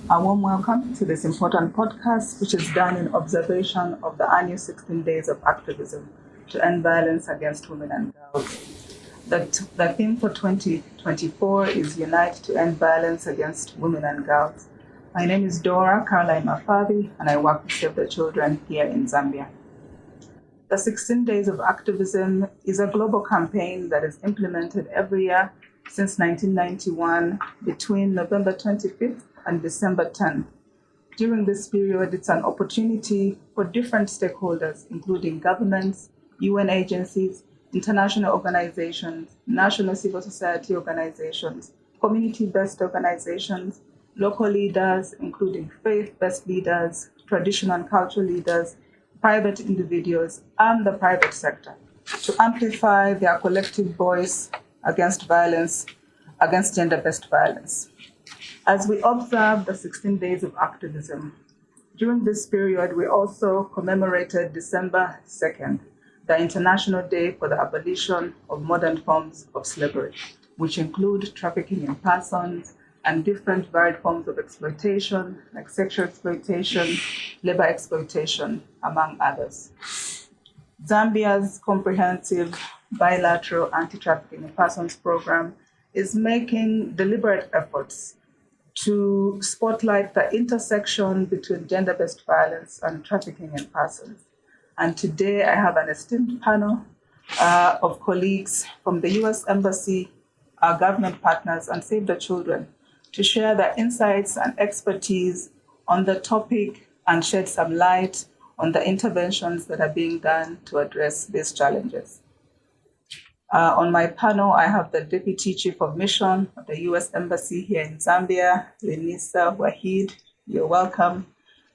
A warm welcome to this important podcast, which is done in observation of the annual 16 days of activism to end violence against women and girls. The theme for 2024 is Unite to End Violence Against Women and Girls. My name is Dorah Mafabi, and I work with Save the Children here in Zambia. The 16 Days of Activism is a global campaign that is implemented every year since 1991 between November 25th and December 10th. During this period, it's an opportunity for different stakeholders, including governments, UN agencies, international organizations, national civil society organizations, community-based organizations, local leaders, including faith-based leaders, traditional and cultural leaders, private individuals, and the private sector, to amplify their collective voice against violence, against gender-based violence. As we observe the 16 days of activism, during this period, we also commemorated December 2nd, the International Day for the Abolition of Modern Forms of Slavery, which include trafficking in persons and different varied forms of exploitation, like sexual exploitation, labor exploitation, among others. Zambia's Comprehensive Bilateral Anti-Trafficking in Persons program is making deliberate efforts to spotlight the intersection between gender-based violence and trafficking in persons. And today I have an esteemed panel of colleagues from the U.S. Embassy, our government partners, and Save the Children to share their insights and expertise on the topic and shed some light on the interventions that are being done to address these challenges. On my panel, I have the Deputy Chief of Mission of the U.S. Embassy here in Zambia, Linnisa, Wahid. You're welcome.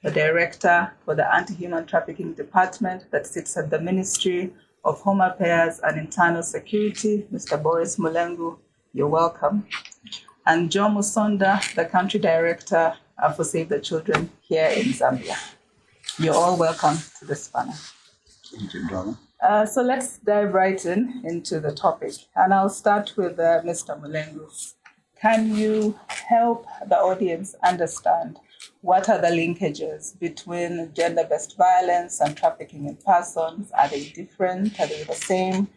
The Director for the Anti-Human Trafficking Department that sits at the Ministry of Home Affairs and Internal Security, Mr. Boris Mulengu. You're welcome. And John Musonda, the Country Director for Save the Children here in Zambia. You're all welcome to this panel. Thank you, Dorah. So let's dive right into the topic. And I'll start with Mr. Mulengu. Can you help the audience understand what are the linkages between gender-based violence and trafficking in persons? Are they different? Are they the same?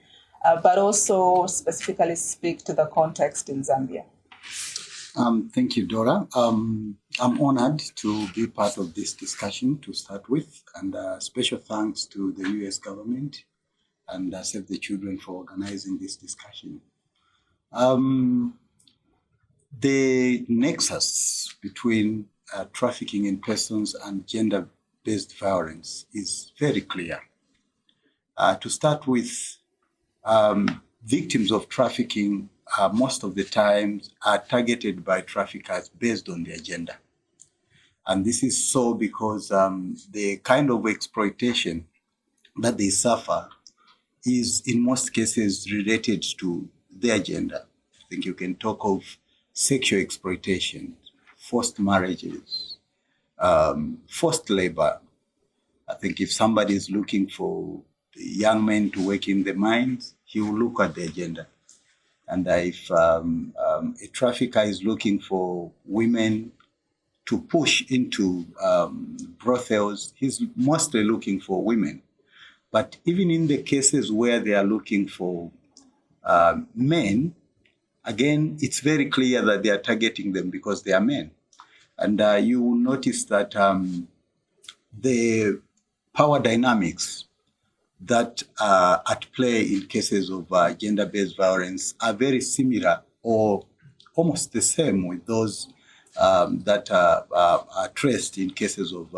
But also specifically speak to the context in Zambia. Thank you, Dorah. I'm honored to be part of this discussion to start with, and special thanks to the U.S. government and Save the Children for organizing this discussion. The nexus between trafficking in persons and gender-based violence is very clear. To start with, victims of trafficking most of the time are targeted by traffickers based on their gender. And this is so because the kind of exploitation that they suffer is in most cases related to their gender. I think you can talk of sexual exploitation, forced marriages, forced labor. I think if somebody is looking for young men to work in the mines, he will look at their gender. And if a trafficker is looking for women to push into brothels, he's mostly looking for women. But even in the cases where they are looking for men, again, it's very clear that they are targeting them because they are men. And you will notice that the power dynamics that are at play in cases of gender-based violence are very similar or almost the same with those that are traced in cases of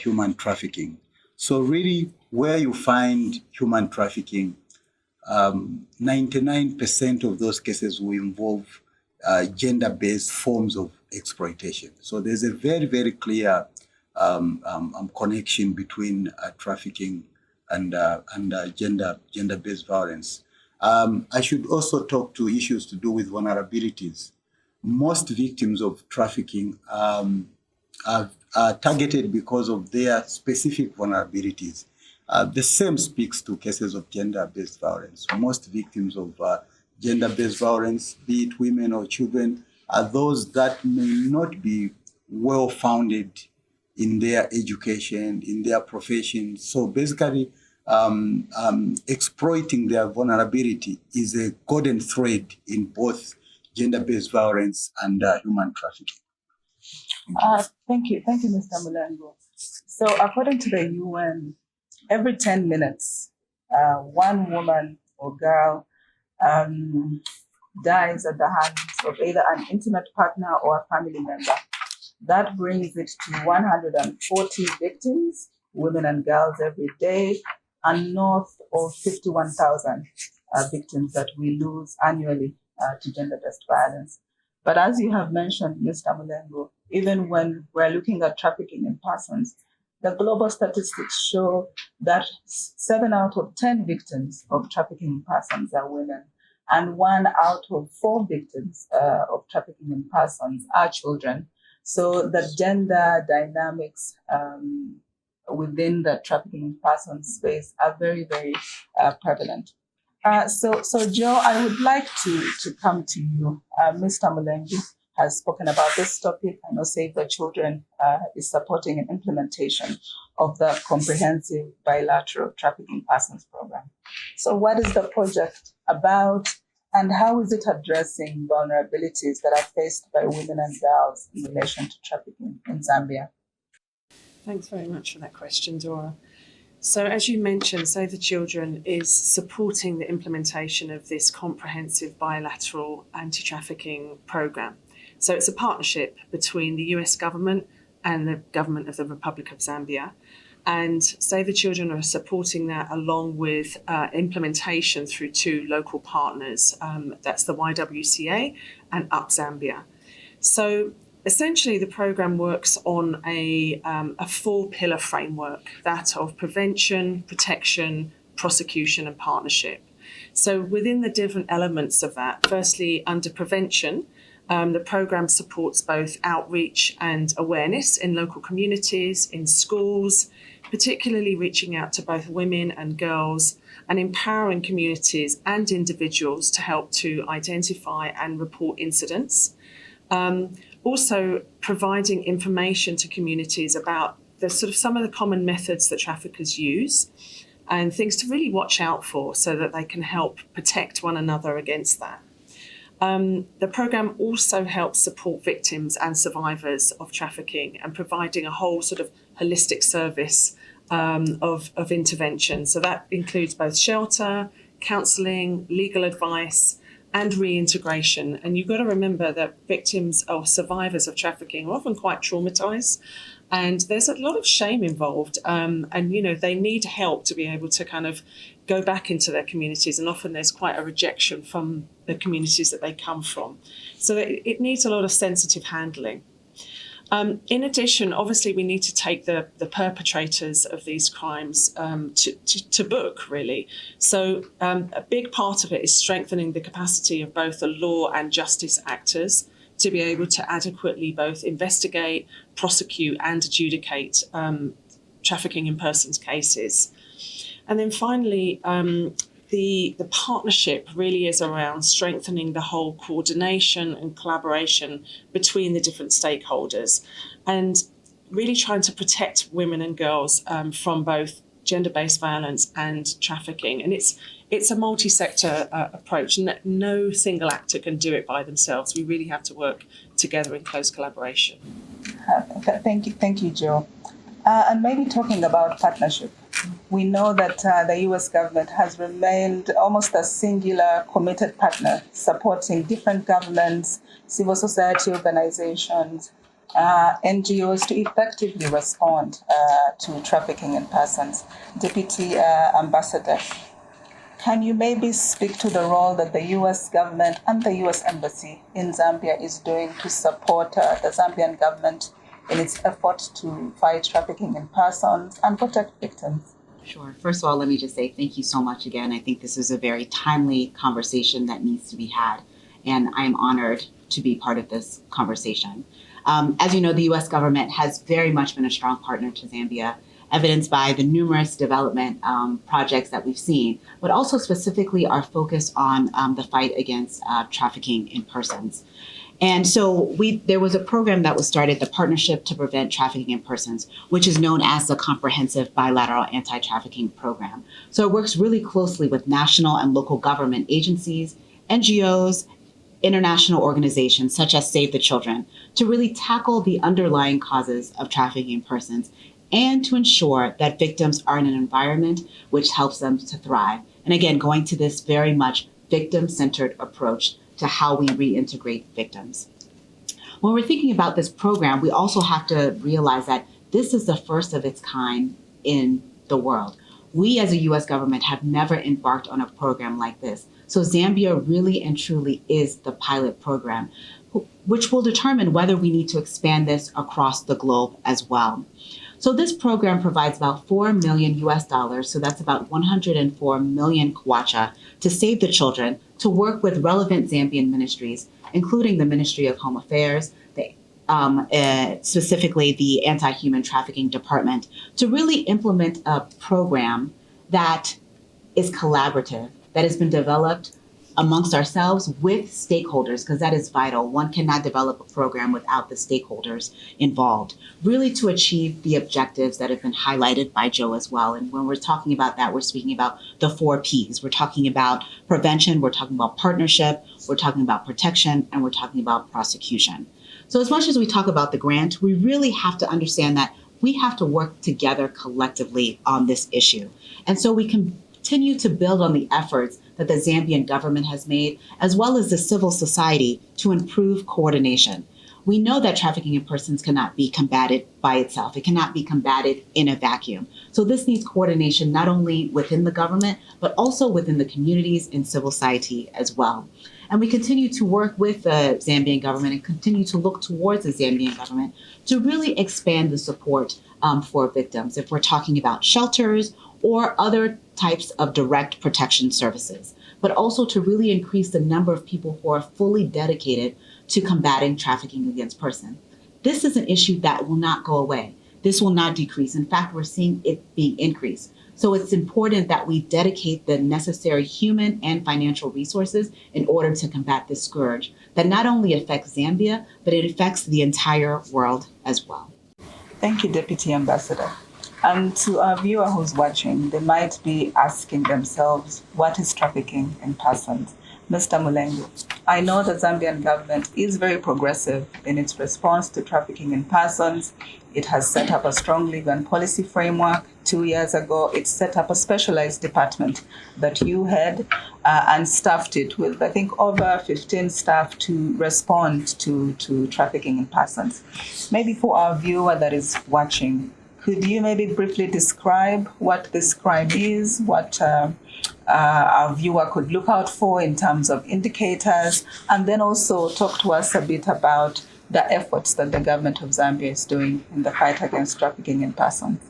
human trafficking. So really, where you find human trafficking, 99% of those cases will involve gender-based forms of exploitation. So there's a very, very clear connection between trafficking and gender-based violence. I should also talk to issues to do with vulnerabilities. Most victims of trafficking are targeted because of their specific vulnerabilities. The same speaks to cases of gender-based violence. Most victims of gender-based violence, be it women or children, are those that may not be well-founded in their education, in their profession. So basically, exploiting their vulnerability is a golden thread in both gender-based violence and human trafficking. Thank you, Mr. Mulengu. So according to the UN, every 10 minutes, one woman or girl dies at the hands of either an intimate partner or a family member. That brings it to 140 victims, women and girls every day, and north of 51,000 victims that we lose annually to gender-based violence. But as you have mentioned, Mr. Mulengu, even when we're looking at trafficking in persons, the global statistics show that 7 out of 10 victims of trafficking in persons are women, and 1 out of 4 victims of trafficking in persons are children. So the gender dynamics within the trafficking in persons space are very, very prevalent. So Joe, I would like to come to you. Mr. Mulengu has spoken about this topic. I know Save the Children is supporting an implementation of the Comprehensive Bilateral Trafficking Persons Program. So what is the project about, and how is it addressing vulnerabilities that are faced by women and girls in relation to trafficking in Zambia? Thanks very much for that question, Dorah. So as you mentioned, Save the Children is supporting the implementation of this comprehensive bilateral anti-trafficking program. So it's a partnership between the US government and the government of the Republic of Zambia. And Save the Children are supporting that along with implementation through 2 local partners. That's the YWCA and Up Zambia. So essentially, the program works on a 4-pillar framework, that of prevention, protection, prosecution, and partnership. So within the different elements of that, firstly, under prevention, the program supports both outreach and awareness in local communities, in schools, particularly reaching out to both women and girls, and empowering communities and individuals to help to identify and report incidents. Also providing information to communities about the some of the common methods that traffickers use and things to really watch out for so that they can help protect one another against that. The program also helps support victims and survivors of trafficking and providing a whole holistic service of intervention. So that includes both shelter, counselling, legal advice, and reintegration. And you've got to remember that victims or survivors of trafficking are often quite traumatized, and there's a lot of shame involved. And they need help to be able to go back into their communities, and often there's quite a rejection from the communities that they come from. So it needs a lot of sensitive handling. In addition, obviously, we need to take the perpetrators of these crimes to book, really. So a big part of it is strengthening the capacity of both the law and justice actors to be able to adequately both investigate, prosecute, and adjudicate trafficking in persons cases. And then finally, the partnership really is around strengthening the whole coordination and collaboration between the different stakeholders and really trying to protect women and girls from both gender-based violence and trafficking. And it's a multi-sector approach. No single actor can do it by themselves. We really have to work together in close collaboration. Thank you, Joe. And maybe talking about partnership, we know that the US government has remained almost a singular committed partner, supporting different governments, civil society organizations, NGOs to effectively respond to trafficking in persons. Deputy Ambassador, can you maybe speak to the role that the US government and the US Embassy in Zambia is doing to support the Zambian government in its effort to fight trafficking in persons and protect victims? Sure. First of all, let me just say thank you so much again. I think this is a very timely conversation that needs to be had, and I'm honored to be part of this conversation. As you know, the U.S. government has very much been a strong partner to Zambia, evidenced by the numerous development projects that we've seen, but also specifically our focus on the fight against trafficking in persons. And so there was a program that was started, the Partnership to Prevent Trafficking in Persons, which is known as the Comprehensive Bilateral Anti-Trafficking Program. So it works really closely with national and local government agencies, NGOs, international organizations such as Save the Children to really tackle the underlying causes of trafficking in persons and to ensure that victims are in an environment which helps them to thrive. And again, going to this very much victim-centered approach to how we reintegrate victims. When we're thinking about this program, we also have to realize that this is the first of its kind in the world. We as a US government have never embarked on a program like this. So Zambia really and truly is the pilot program, which will determine whether we need to expand this across the globe as well. So this program provides about $4 million US, so that's about 104 million kwacha, to Save the Children, to work with relevant Zambian ministries, including the Ministry of Home Affairs, specifically the Anti-Human Trafficking Department, to really implement a program that is collaborative, that has been developed amongst ourselves with stakeholders, because that is vital. One cannot develop a program without the stakeholders involved, really to achieve the objectives that have been highlighted by Joe as well. And when we're talking about that, we're speaking about the 4 Ps. We're talking about prevention, we're talking about partnership, we're talking about protection, and we're talking about prosecution. So as much as we talk about the grant, we really have to understand that we have to work together collectively on this issue. And so we continue to build on the efforts that the Zambian government has made, as well as the civil society, to improve coordination. We know that trafficking in persons cannot be combated by itself. It cannot be combated in a vacuum. So this needs coordination not only within the government, but also within the communities and civil society as well. And we continue to work with the Zambian government and continue to look towards the Zambian government to really expand the support for victims, if we're talking about shelters or other types of direct protection services, but also to really increase the number of people who are fully dedicated to combating trafficking against persons. This is an issue that will not go away. This will not decrease. In fact, we're seeing it being increased. So it's important that we dedicate the necessary human and financial resources in order to combat this scourge that not only affects Zambia, but it affects the entire world as well. Thank you, Deputy Ambassador. And to our viewer who's watching, they might be asking themselves, what is trafficking in persons? Mr. Mulengu, I know the Zambian government is very progressive in its response to trafficking in persons. It has set up a strong legal and policy framework. 2 years ago, it set up a specialized department that you head and staffed it with, I think, over 15 staff to respond to trafficking in persons. Maybe for our viewer that is watching, could you maybe briefly describe what this crime is, what our viewer could look out for in terms of indicators, and then also talk to us a bit about the efforts that the government of Zambia is doing in the fight against trafficking in persons?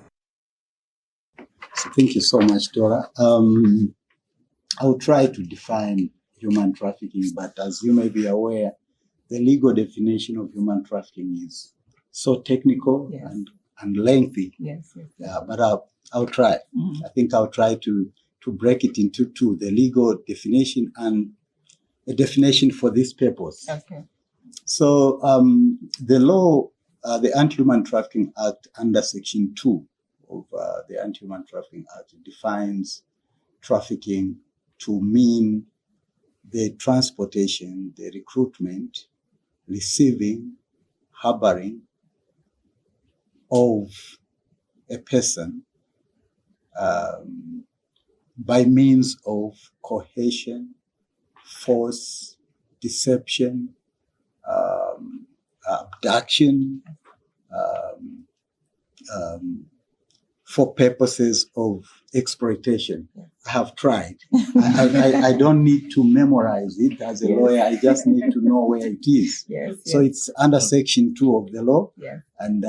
So thank you so much, Dorah. I'll try to define human trafficking, but as you may be aware, the legal definition of human trafficking is so technical, yes, and lengthy. Yes. Yeah, but I'll try. Mm-hmm. I think I'll try to break it into two, the legal definition and a definition for this purpose. Okay. So the law, the Anti-Human Trafficking Act under Section 2 of the Anti-Human Trafficking Act defines trafficking to mean the transportation, the recruitment, receiving, harboring of a person by means of coercion, force, deception, abduction, for purposes of exploitation. Yes. I have tried. I don't need to memorize it as a lawyer. I just need to know where it is. Yes. So it's under Section 2 of the law, yes, and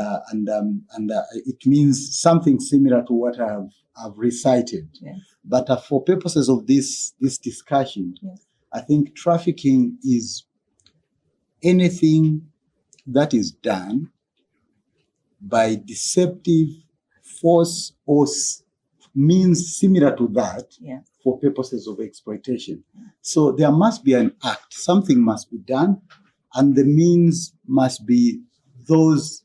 it means something similar to what I've recited. Yes. But for purposes of this discussion, yes, I think trafficking is anything that is done by deceptive force or means similar to that, yeah, for purposes of exploitation. So there must be an act. Something must be done and the means must be those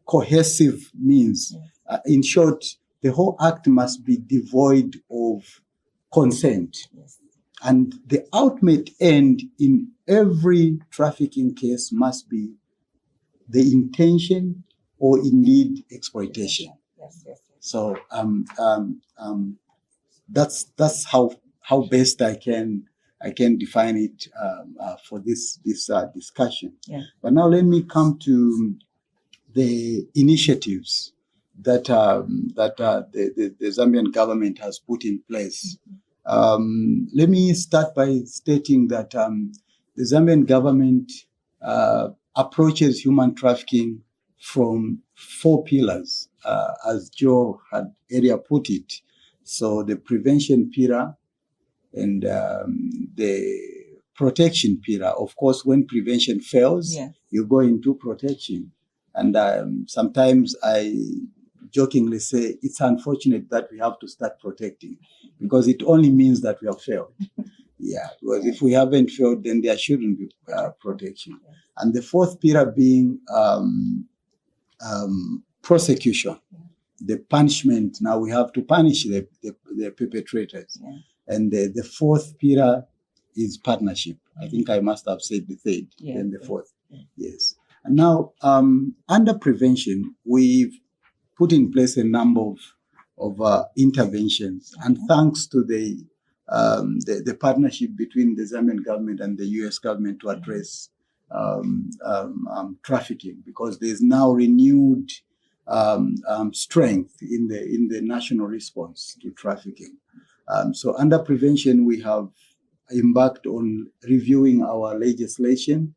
cohesive means. In short, the whole act must be devoid of consent. And the ultimate end in every trafficking case must be the intention or indeed exploitation. So that's how best I can define it for this discussion. But now let me come to the initiatives that the Zambian government has put in place. Let me start by stating that the Zambian government approaches human trafficking from 4 pillars, as Joe had earlier put it. So the prevention pillar and the protection pillar. Of course, when prevention fails, you go into protection. And sometimes I jokingly say it's unfortunate that we have to start protecting, because it only means that we have failed. Because if we haven't failed, then there shouldn't be protection. And the 4th pillar being prosecution, the punishment. Now we have to punish the perpetrators. And the 4th pillar is partnership. I think I must have said the 3rd, then the 4th. Yes. And now, under prevention, we've put in place a number of interventions, and thanks to the partnership between the Zambian government and the US government to address trafficking, because there's now renewed strength in the national response to trafficking. So under prevention, we have embarked on reviewing our legislation.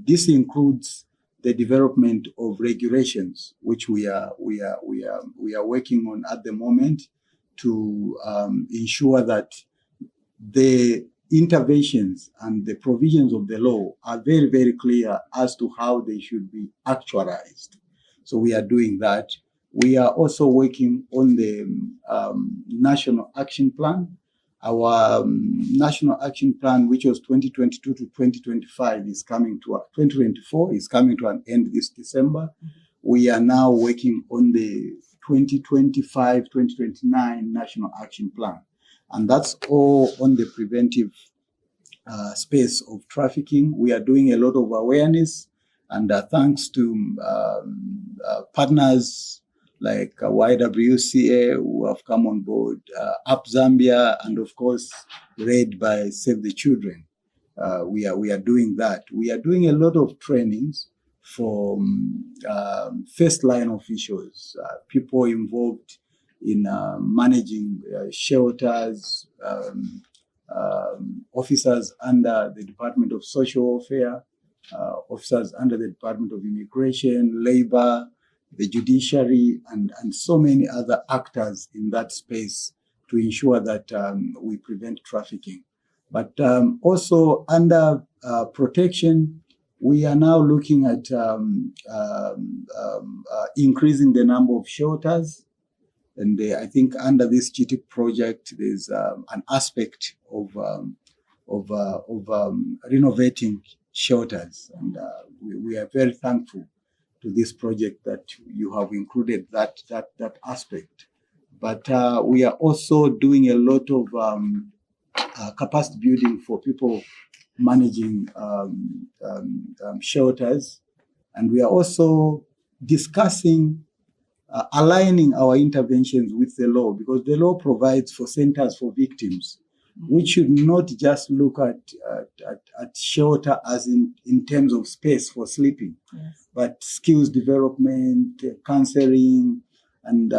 This includes the development of regulations, which we are working on at the moment to ensure that the interventions and the provisions of the law are very, very clear as to how they should be actualized. So we are doing that. We are also working on the National Action Plan. Our National Action Plan, which was 2022 to 2025, is coming to 2024 is coming to an end this December. We are now working on the 2025-2029 National Action Plan, and that's all on the preventive space of trafficking. We are doing a lot of awareness, and thanks to partners like YWCA, who have come on board, Up Zambia, and of course, led by Save the Children. We are doing that. We are doing a lot of trainings for first line officials, people involved in managing shelters, officers under the Department of Social Welfare, officers under the Department of Immigration, Labor, the judiciary, and so many other actors in that space to ensure that we prevent trafficking. But also under protection, we are now looking at increasing the number of shelters. And I think under this GTIP project, there's an aspect of renovating shelters. And we are very thankful to this project that you have included that aspect. But we are also doing a lot of capacity building for people managing shelters. And we are also discussing aligning our interventions with the law, because the law provides for centers for victims. We should not just look at shelter as in terms of space for sleeping, but skills development, counseling, and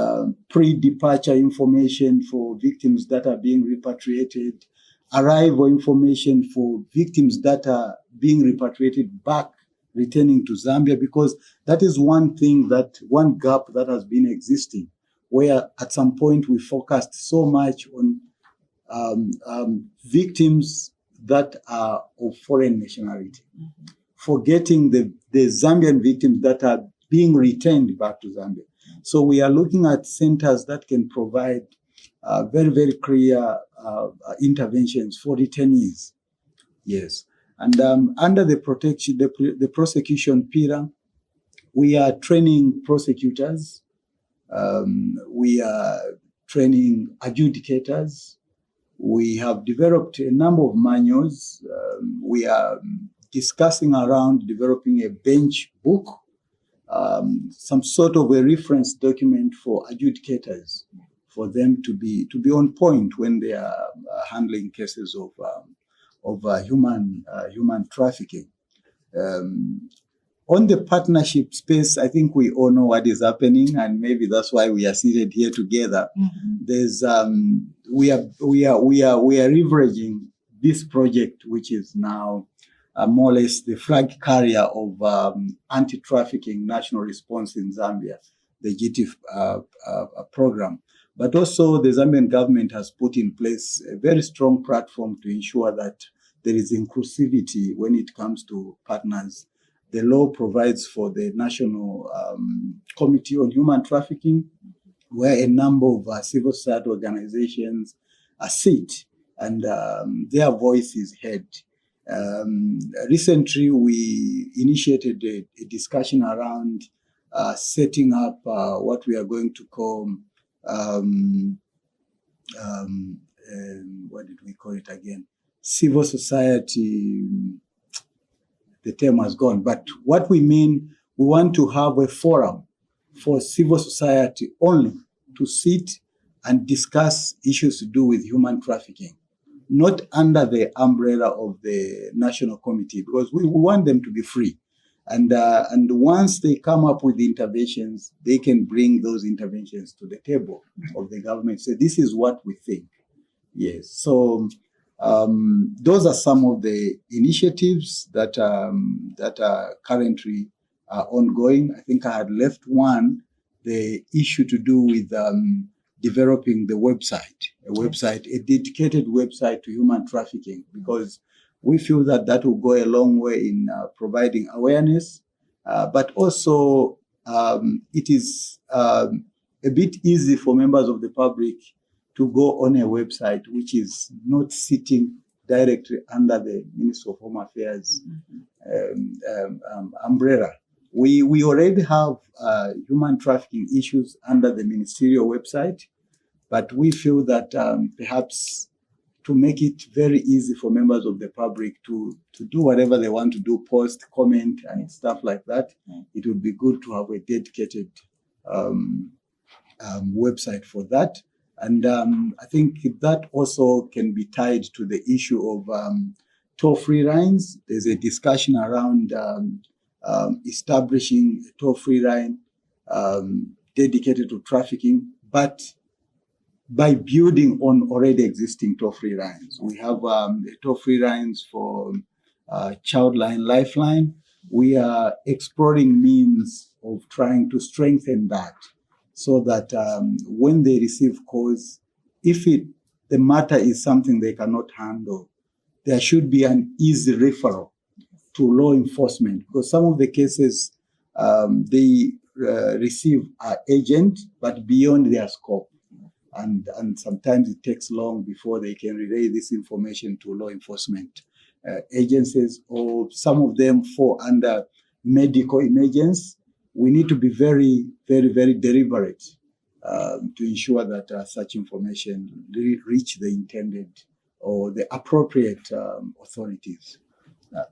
pre-departure information for victims that are being repatriated, arrival information for victims that are being repatriated back, returning to Zambia, because that is one gap that has been existing, where at some point we focused so much on victims that are of foreign nationality, forgetting the Zambian victims that are being returned back to Zambia. So we are looking at centers that can provide very, very clear interventions for detainees Yes. And under the prosecution pillar, we are training prosecutors. We are training adjudicators. We have developed a number of manuals. We are discussing around developing a bench book, some sort of a reference document for adjudicators, for them to be on point when they are handling cases of human trafficking. On the partnership space, I think we all know what is happening, and maybe that's why we are seated here together. There's we are leveraging this project, which is now more or less the flag carrier of anti-trafficking national response in Zambia, the GTIF program. But also the Zambian government has put in place a very strong platform to ensure that there is inclusivity when it comes to partners. The law provides for the National Committee on Human Trafficking, where a number of civil society organizations sit and their voice is heard. Recently, we initiated a discussion around setting up what we are going to call, what did we call it again? Civil society. The term has gone, but what we mean, we want to have a forum for civil society only to sit and discuss issues to do with human trafficking, not under the umbrella of the National Committee, because we want them to be free. And once they come up with the interventions, they can bring those interventions to the table of the government. So this is what we think. Yes. So those are some of the initiatives that are currently ongoing. I think I had left one, the issue to do with developing the website, a dedicated website to human trafficking, because we feel that will go a long way in providing awareness, but also it is a bit easy for members of the public to go on a website which is not sitting directly under the Ministry of Home Affairs umbrella. We already have human trafficking issues under the ministerial website, but we feel that perhaps to make it very easy for members of the public to do whatever they want to do, post, comment, and stuff like that, it would be good to have a dedicated website for that. And I think that also can be tied to the issue of toll-free lines. There's a discussion around establishing a toll-free line dedicated to trafficking, but by building on already existing toll-free lines. We have toll-free lines for Childline Lifeline. We are exploring means of trying to strengthen that, so that when they receive calls, if the matter is something they cannot handle, there should be an easy referral to law enforcement, because some of the cases they receive are urgent but beyond their scope, and sometimes it takes long before they can relay this information to law enforcement agencies, or some of them fall under medical emergency. We need to be very, very, very deliberate to ensure that such information reach the intended or the appropriate authorities.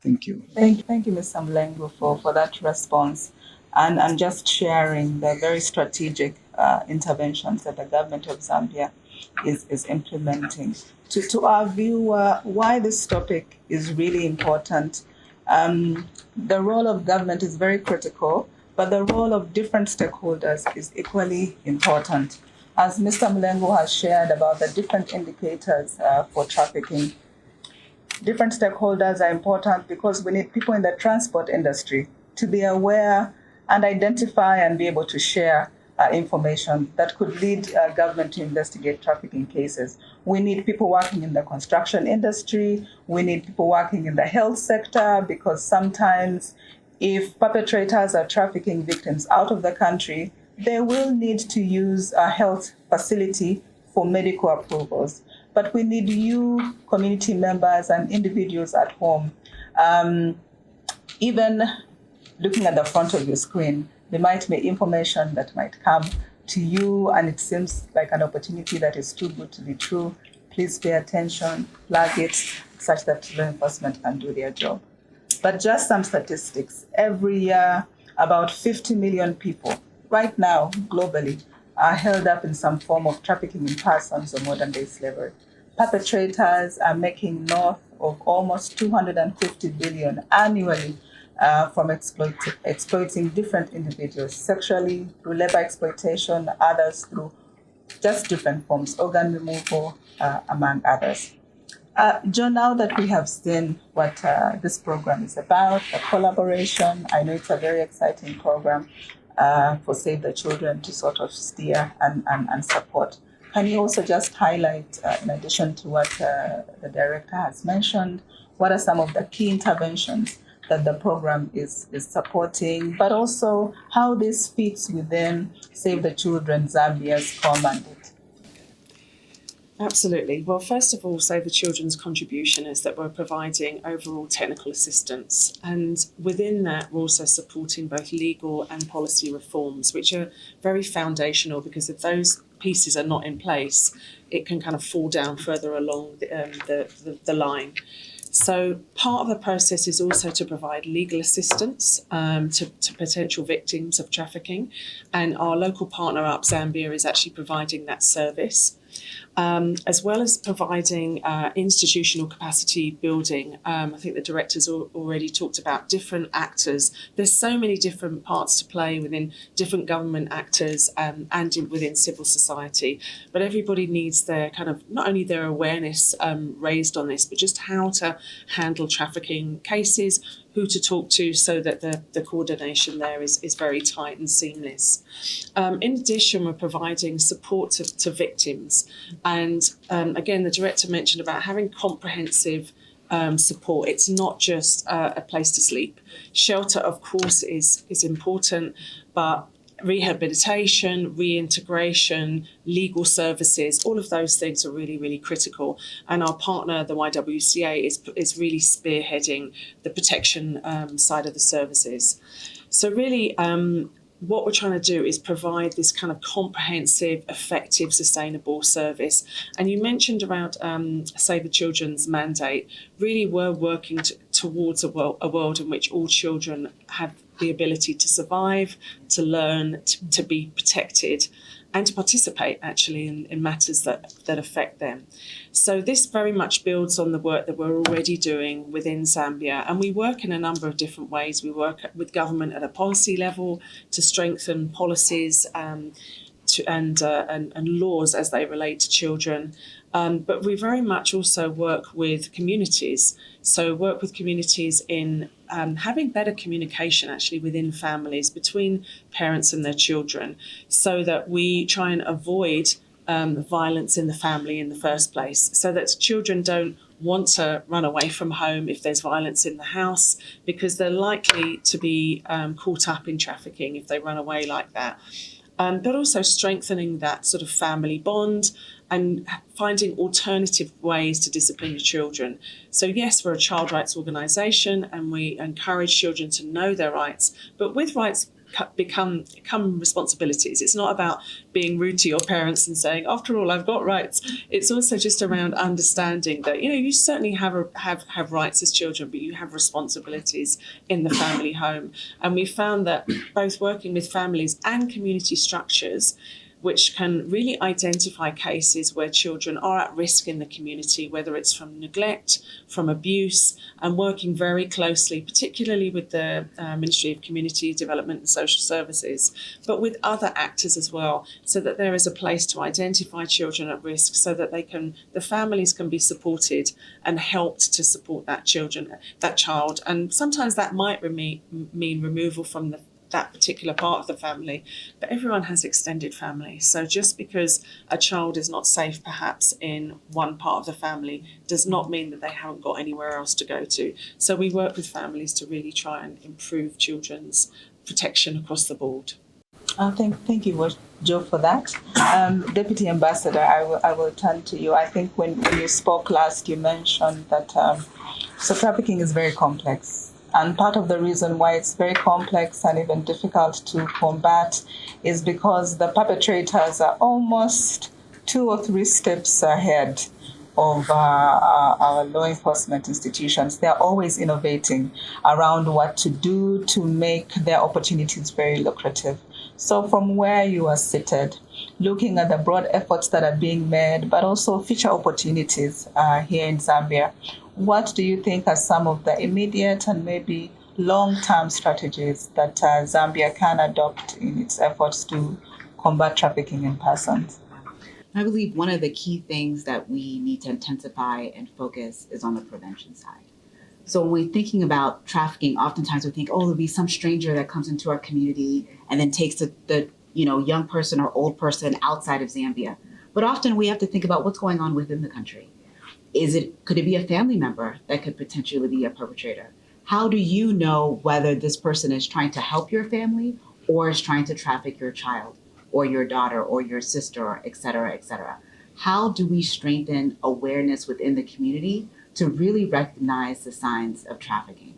Thank you. Thank you, Mr. Mulengu, for that response, and just sharing the very strategic interventions that the government of Zambia is implementing. To our viewer, why this topic is really important. The role of government is very critical, but the role of different stakeholders is equally important. As Mr. Mulengu has shared about the different indicators for trafficking, different stakeholders are important because we need people in the transport industry to be aware and identify and be able to share information that could lead government to investigate trafficking cases. We need people working in the construction industry. We need people working in the health sector, because sometimes if perpetrators are trafficking victims out of the country, they will need to use a health facility for medical approvals. but we need you, community members and individuals at home. Even looking at the front of your screen, there might be information that might come to you and it seems like an opportunity that is too good to be true. Please pay attention, flag it, such that law enforcement can do their job. But just some statistics. Every year, about 50 million people right now globally are held up in some form of trafficking in persons or modern-day slavery. Perpetrators are making north of almost 250 billion annually from exploiting different individuals sexually, through labor exploitation, others through just different forms, organ removal, among others. John, now that we have seen what this program is about, the collaboration, I know it's a very exciting program for Save the Children to sort of steer and support. Can you also just highlight, in addition to what the director has mentioned, what are some of the key interventions that the program is supporting, but also how this fits within Save the Children Zambia's core mandate? Absolutely. Well, first of all, Save the Children's contribution is that we're providing overall technical assistance. And within that, we're also supporting both legal and policy reforms, which are very foundational, because if those pieces are not in place, it can kind of fall down further along the line. So part of the process is also to provide legal assistance to potential victims of trafficking. And our local partner up Zambia is actually providing that service. As well as providing institutional capacity building. I think the director's already talked about different actors. There's so many different parts to play within different government actors and within civil society. But everybody needs their kind of, not only their awareness raised on this, but just how to handle trafficking cases, who to talk to, so that the coordination there is very tight and seamless. In addition, we're providing support to victims. And again, the director mentioned about having comprehensive support. It's not just a place to sleep. Shelter, of course, is important, but rehabilitation, reintegration, legal services, all of those things are really, really critical. And our partner, the YWCA, is really spearheading the protection side of the services. So really, what we're trying to do is provide this kind of comprehensive, effective, sustainable service. And you mentioned around Save the Children's mandate. Really, we're working towards a world in which all children have the ability to survive, to learn, to be protected, and to participate actually in matters that affect them. So this very much builds on the work that we're already doing within Zambia, and we work in a number of different ways. We work with government at a policy level to strengthen policies and laws as they relate to children. But we very much also work with communities. So work with communities in having better communication actually within families, between parents and their children, so that we try and avoid violence in the family in the first place, so that children don't want to run away from home if there's violence in the house, because they're likely to be caught up in trafficking if they run away like that. But also strengthening that sort of family bond and finding alternative ways to discipline your children. So yes, we're a child rights organisation and we encourage children to know their rights, but with rights become responsibilities. It's not about being rude to your parents and saying, after all, I've got rights. It's also just around understanding that, you certainly have rights as children, but you have responsibilities in the family home. And we found that both working with families and community structures, which can really identify cases where children are at risk in the community, whether it's from neglect, from abuse, and working very closely, particularly with the Ministry of Community Development and Social Services, but with other actors as well, so that there is a place to identify children at risk, so that the families can be supported and helped to support that child. And sometimes that might mean removal from that particular part of the family, but everyone has extended family. So just because a child is not safe perhaps in one part of the family does not mean that they haven't got anywhere else to go to. So we work with families to really try and improve children's protection across the board. Thank you, Joe, for that. Deputy Ambassador, I will turn to you. I think when you spoke last, you mentioned that so trafficking is very complex. And part of the reason why it's very complex and even difficult to combat is because the perpetrators are almost 2 or 3 steps ahead of our law enforcement institutions. They are always innovating around what to do to make their opportunities very lucrative. So from where you are seated, looking at the broad efforts that are being made, but also future opportunities here in Zambia, what do you think are some of the immediate and maybe long-term strategies that Zambia can adopt in its efforts to combat trafficking in persons? I believe one of the key things that we need to intensify and focus is on the prevention side. So when we're thinking about trafficking, oftentimes we think, oh, there'll be some stranger that comes into our community and then takes the young person or old person outside of Zambia. But often we have to think about what's going on within the country. Could it be a family member that could potentially be a perpetrator? How do you know whether this person is trying to help your family or is trying to traffic your child or your daughter or your sister, et cetera, et cetera? How do we strengthen awareness within the community to really recognize the signs of trafficking?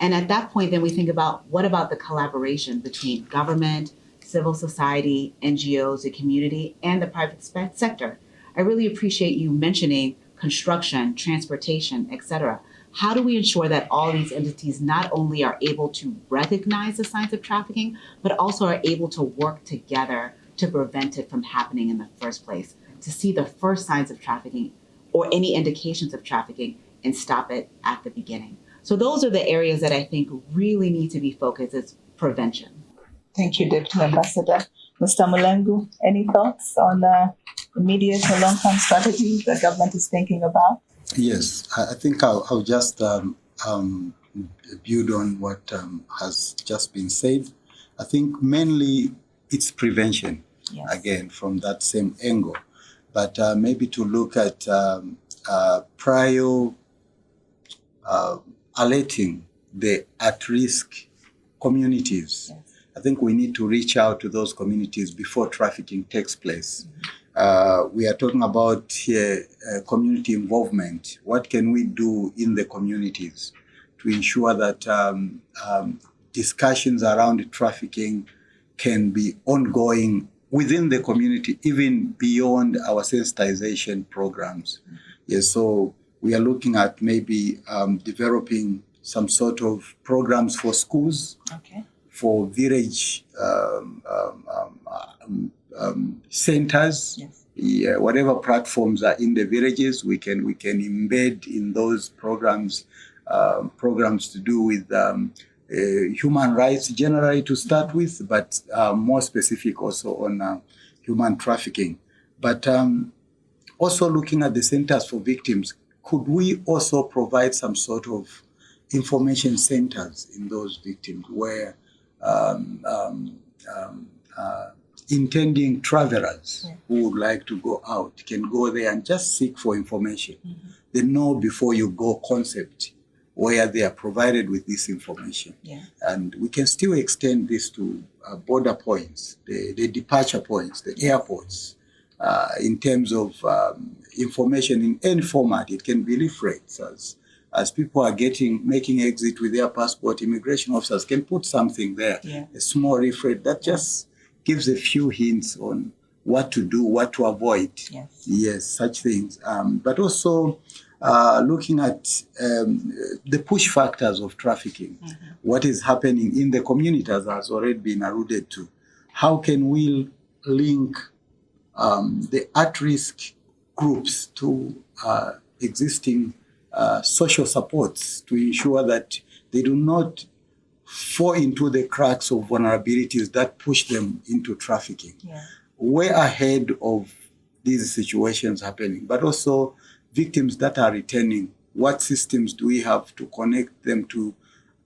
And at that point, then we think about what about the collaboration between government, civil society, NGOs, the community, and the private sector. I really appreciate you mentioning construction, transportation, et cetera. How do we ensure that all these entities not only are able to recognize the signs of trafficking, but also are able to work together to prevent it from happening in the first place, to see the first signs of trafficking or any indications of trafficking and stop it at the beginning? So those are the areas that I think really need to be focused is prevention. Thank you, Deputy Ambassador. Mr. Mulengu, any thoughts on immediate or long-term strategies the government is thinking about? Yes, I think I'll just build on what has just been said. I think mainly it's prevention, Yes. Again, from that same angle. But maybe to look at prior alerting the at-risk communities. Yes. I think we need to reach out to those communities before trafficking takes place. We are talking about here community involvement. What can we do in the communities to ensure that discussions around trafficking can be ongoing within the community, even beyond our sensitization programs? Yes, so we are looking at maybe developing some sort of programs for schools, Okay. for village centers. Yes. Yeah, whatever platforms are in the villages, we can embed in those programs to do with human rights generally to start with, but more specific also on human trafficking. But also looking at the centers for victims, could we also provide some sort of information centers in those victims where intending travelers who would like to go out can go there and just seek for information. Mm-hmm. The know before you go concept, where they are provided with this information. Yeah. And we can still extend this to border points, the departure points, the airports, in terms of information in any format. It can be leaflets as people are making exit with their passport. Immigration officers can put something there, a small leaflet that just gives a few hints on what to do, what to avoid. Yes, such things. But also looking at the push factors of trafficking, what is happening in the community, as has already been alluded to. How can we link the at-risk groups to existing social supports to ensure that they do not fall into the cracks of vulnerabilities that push them into trafficking? Way ahead of these situations happening, but also victims that are returning. What systems do we have to connect them to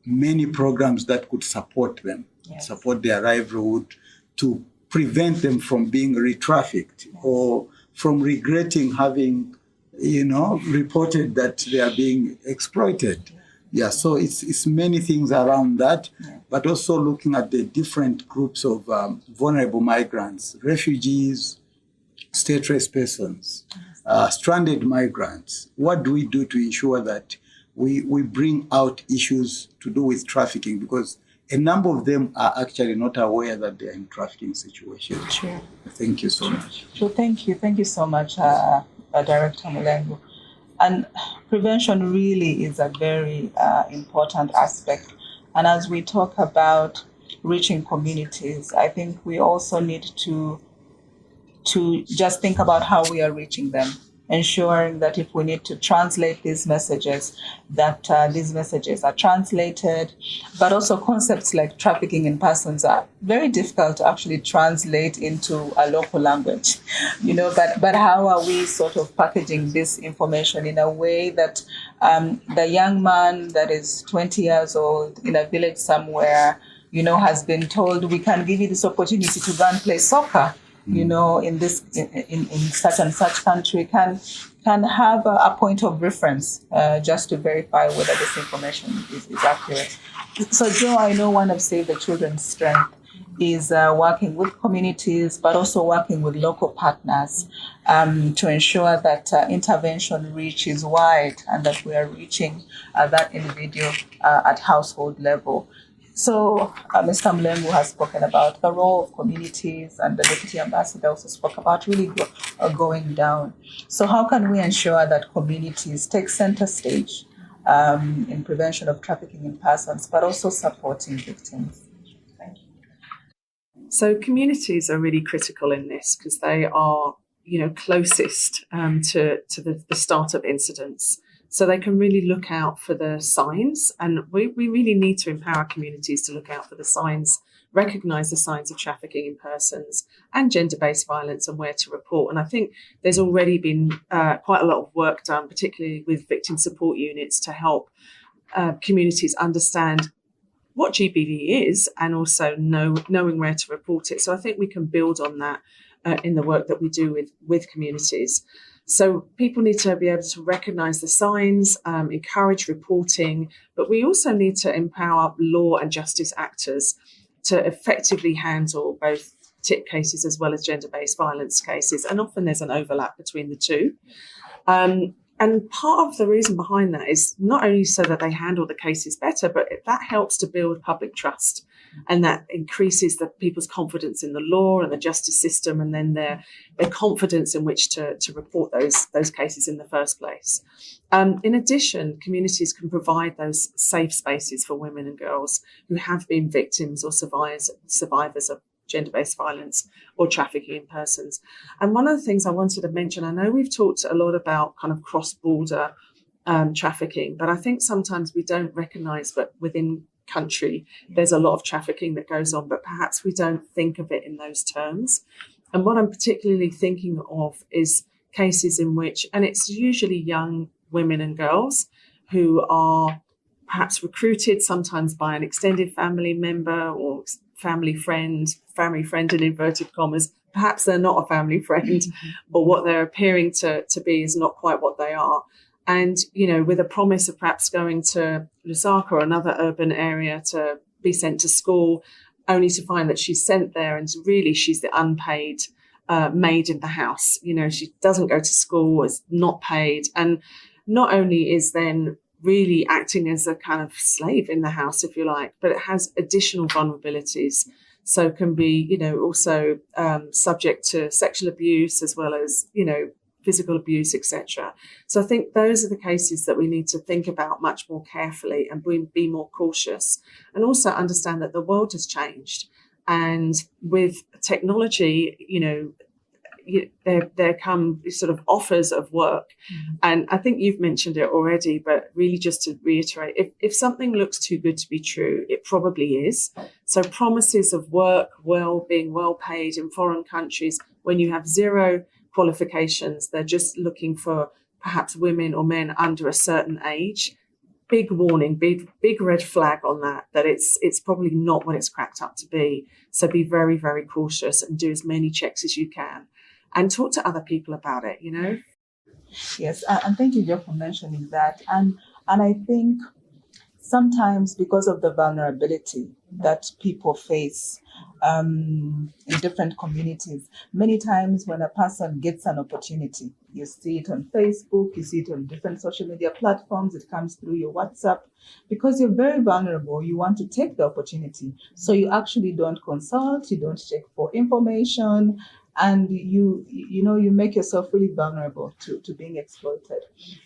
many programs that could support them, support their livelihood, to prevent them from being re-trafficked or from regretting having, reported that they are being exploited? Yeah, so it's many things around that, but also looking at the different groups of vulnerable migrants, refugees, stateless persons, stranded migrants. What do we do to ensure that we bring out issues to do with trafficking? Because a number of them are actually not aware that they are in trafficking situations. Sure. Thank you so much. So thank you so much, Director Mulengu. And prevention really is a very important aspect. And as we talk about reaching communities, I think we also need to just think about how we are reaching them, ensuring that if we need to translate these messages, that these messages are translated. But also concepts like trafficking in persons are very difficult to actually translate into a local language, but how are we sort of packaging this information in a way that the young man that is 20 years old in a village somewhere, has been told, we can give you this opportunity to go and play soccer, in this in such and such country, can have a point of reference just to verify whether this information is accurate. So, Joe, I know one of Save the Children's strength is working with communities, but also working with local partners to ensure that intervention reach is wide and that we are reaching that individual at household level. So Mr. Mulengu has spoken about the role of communities, and the Deputy Ambassador also spoke about really going down. So how can we ensure that communities take center stage in prevention of trafficking in persons, but also supporting victims? Thank you. So communities are really critical in this because they are, closest to the start of incidents. So they can really look out for the signs, and we really need to empower communities to look out for the signs, recognise the signs of trafficking in persons and gender-based violence and where to report. And I think there's already been quite a lot of work done, particularly with victim support units, to help communities understand what GBV is and also knowing where to report it. So I think we can build on that in the work that we do with communities. So people need to be able to recognise the signs, encourage reporting, but we also need to empower law and justice actors to effectively handle both TIP cases as well as gender-based violence cases. And often there's an overlap between the two. And part of the reason behind that is not only so that they handle the cases better, but that helps to build public trust. And that increases the people's confidence in the law and the justice system, and then their confidence in which to report those cases in the first place. In addition, communities can provide those safe spaces for women and girls who have been victims or survivors of gender-based violence or trafficking in persons. And one of the things I wanted to mention, I know we've talked a lot about kind of cross-border trafficking, but I think sometimes we don't recognise that within country there's a lot of trafficking that goes on, but perhaps we don't think of it in those terms. And what I'm particularly thinking of is cases in which, and it's usually young women and girls who are perhaps recruited sometimes by an extended family member or family friend in inverted commas. Perhaps they're not a family friend, or what they're appearing to be is not quite what they are. And, with a promise of perhaps going to Lusaka or another urban area to be sent to school, only to find that she's sent there and really she's the unpaid maid in the house. She doesn't go to school, is not paid, and not only is then really acting as a kind of slave in the house, if you like, but it has additional vulnerabilities. So can be, also subject to sexual abuse as well as, physical abuse, etc. So I think those are the cases that we need to think about much more carefully and be more cautious, and also understand that the world has changed. And with technology, there come sort of offers of work. And I think you've mentioned it already, but really just to reiterate, if something looks too good to be true, it probably is. So promises of work, being well paid in foreign countries, when you have zero qualifications, they're just looking for perhaps women or men under a certain age. Big warning, big red flag on that it's probably not what it's cracked up to be. So be very, very cautious and do as many checks as you can. And talk to other people about it, Yes, and thank you, Joe, for mentioning that. And I think sometimes because of the vulnerability that people face in different communities. Many times when a person gets an opportunity, you see it on Facebook, you see it on different social media platforms, it comes through your WhatsApp. Because you're very vulnerable, you want to take the opportunity. So you actually don't consult, you don't check for information, and you make yourself really vulnerable to being exploited.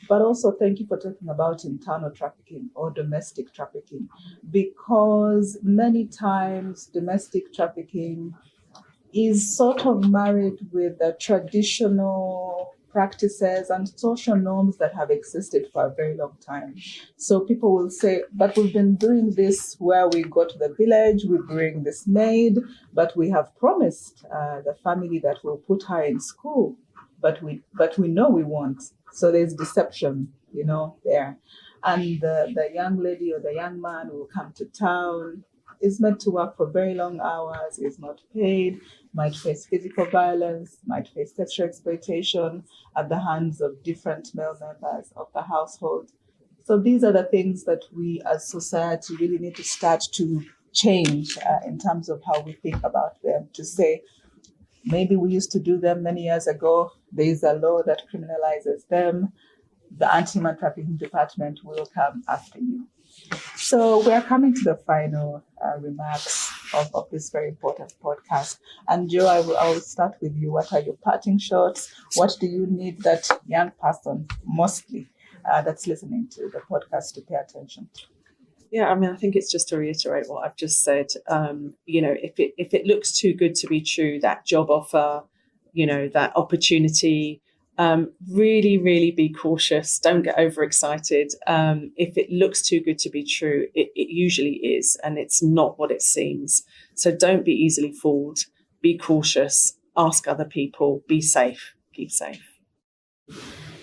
But also thank you for talking about internal trafficking or domestic trafficking, because many times domestic trafficking is sort of married with the traditional practices and social norms that have existed for a very long time. So people will say, but we've been doing this where we go to the village, we bring this maid, but we have promised the family that we'll put her in school, but we know we won't. So there's deception, there. And the young lady or the young man will come to town, is meant to work for very long hours, is not paid, might face physical violence, might face sexual exploitation at the hands of different male members of the household. So these are the things that we as society really need to start to change in terms of how we think about them, to say, maybe we used to do them many years ago. There is a law that criminalizes them. The Anti-Human Trafficking Department will come after you. So we're coming to the final remarks of this very important podcast. And Joe, I will start with you. What are your parting shots? What do you need that young person, mostly, that's listening to the podcast to pay attention to? Yeah, I think it's just to reiterate what I've just said. If it looks too good to be true, that job offer, that opportunity, really, really be cautious. Don't get overexcited. If it looks too good to be true, it usually is, and it's not what it seems. So don't be easily fooled. Be cautious. Ask other people. Be safe. Keep safe.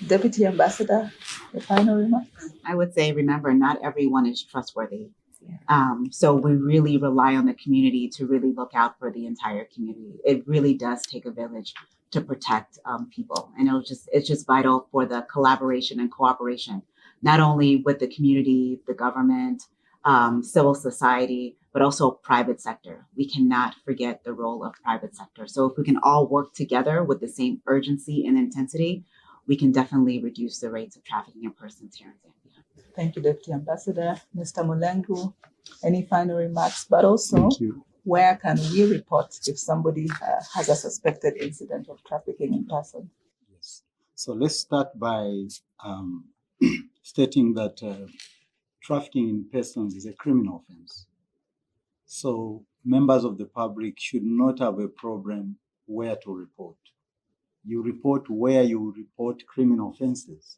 Deputy Ambassador, the final remarks? I would say, remember, not everyone is trustworthy. So we really rely on the community to really look out for the entire community. It really does take a village to protect people. And it's just vital for the collaboration and cooperation, not only with the community, the government, civil society, but also private sector. We cannot forget the role of private sector. So if we can all work together with the same urgency and intensity, we can definitely reduce the rates of trafficking in persons here in Zambia. Thank you, Deputy Ambassador. Mr. Mulengu, any final remarks? But also, where can we report if somebody has a suspected incident of trafficking in person? Yes. So let's start by stating that trafficking in persons is a criminal offense. So members of the public should not have a problem where to report. You report where you report criminal offenses.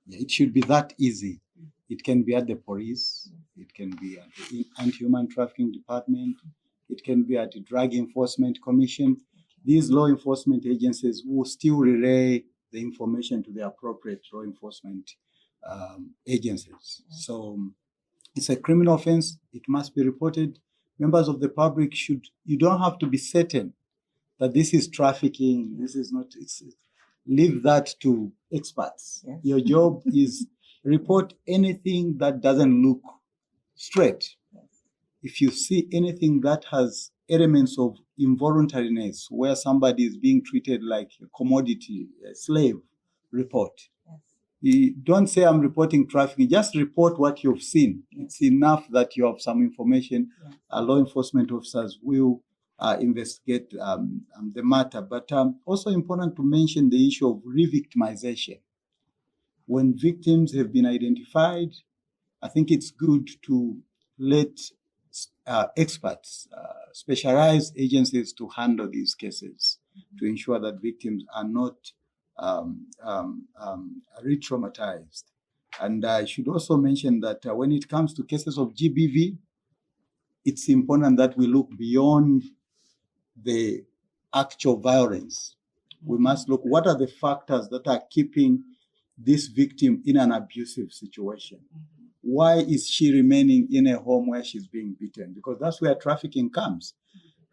It should be that easy. It can be at the police, it can be at the Anti-Human Trafficking Department, it can be at the Drug Enforcement Commission. These law enforcement agencies will still relay the information to the appropriate law enforcement agencies. So it's a criminal offense, it must be reported. Members of the public you don't have to be certain that this is trafficking, this is not, leave that to experts. Yes. Your job is report anything that doesn't look straight. Yes. If you see anything that has elements of involuntariness, where somebody is being treated like a commodity, a slave, report. Yes. You don't say I'm reporting trafficking, just report what you've seen. Yes. It's enough that you have some information. Yes. Law enforcement officers will investigate the matter. But also important to mention the issue of re-victimization. When victims have been identified, I think it's good to let experts, specialized agencies to handle these cases, to ensure that victims are not re-traumatized. And I should also mention that when it comes to cases of GBV, it's important that we look beyond the actual violence. We must look, what are the factors that are keeping this victim in an abusive situation? Why is she remaining in a home where she's being beaten? Because that's where trafficking comes.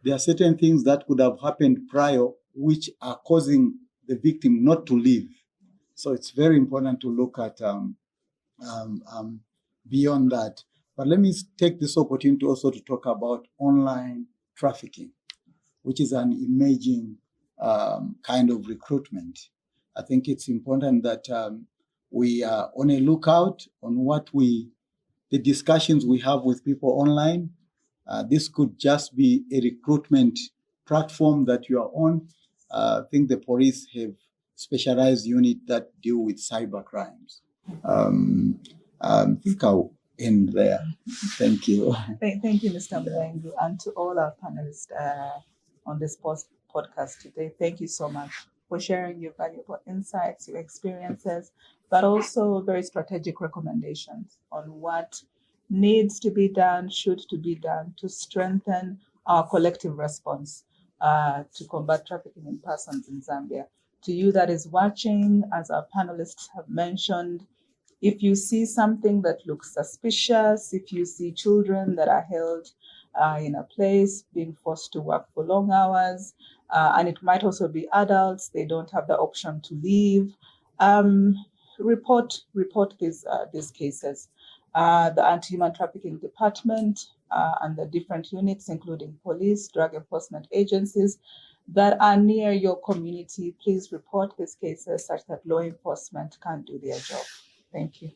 There are certain things that could have happened prior which are causing the victim not to leave. So it's very important to look at beyond that. But let me take this opportunity also to talk about online trafficking, which is an emerging kind of recruitment. I think it's important that we are on a lookout on the discussions we have with people online. This could just be a recruitment platform that you are on. I think the police have specialized unit that deal with cyber crimes. I think I'll end there. Thank you. Thank you, Mr. Mulengu, and to all our panelists on this podcast today. Thank you so much for sharing your valuable insights, your experiences, but also very strategic recommendations on what needs to be done, should to be done to strengthen our collective response to combat trafficking in persons in Zambia. To you that is watching, as our panelists have mentioned, if you see something that looks suspicious, if you see children that are held in a place being forced to work for long hours, and it might also be adults, they don't have the option to leave, report these cases. The Anti-Human Trafficking Department and the different units, including police, drug enforcement agencies that are near your community, please report these cases such that law enforcement can do their job. Thank you.